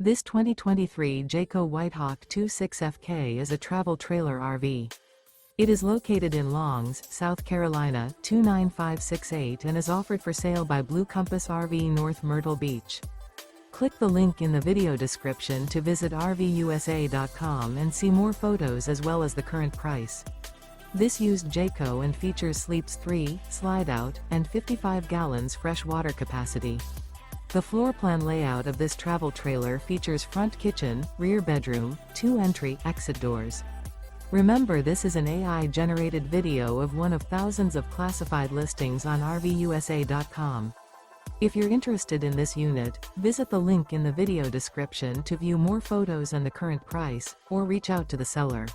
This 2023 Jayco White Hawk 26FK is a travel trailer RV. It is located in Longs, South Carolina 29568 and is offered for sale by Blue Compass RV North Myrtle Beach. Click the link in the video description to visit RVUSA.com and see more photos as well as the current price. This used Jayco and features sleeps 3, Slideout, and 55 gallons fresh water capacity. The floor plan layout of this travel trailer features front kitchen, rear bedroom, 2 entry/exit doors. Remember, this is an AI-generated video of one of thousands of classified listings on RVUSA.com. If you're interested in this unit, visit the link in the video description to view more photos and the current price, or reach out to the seller.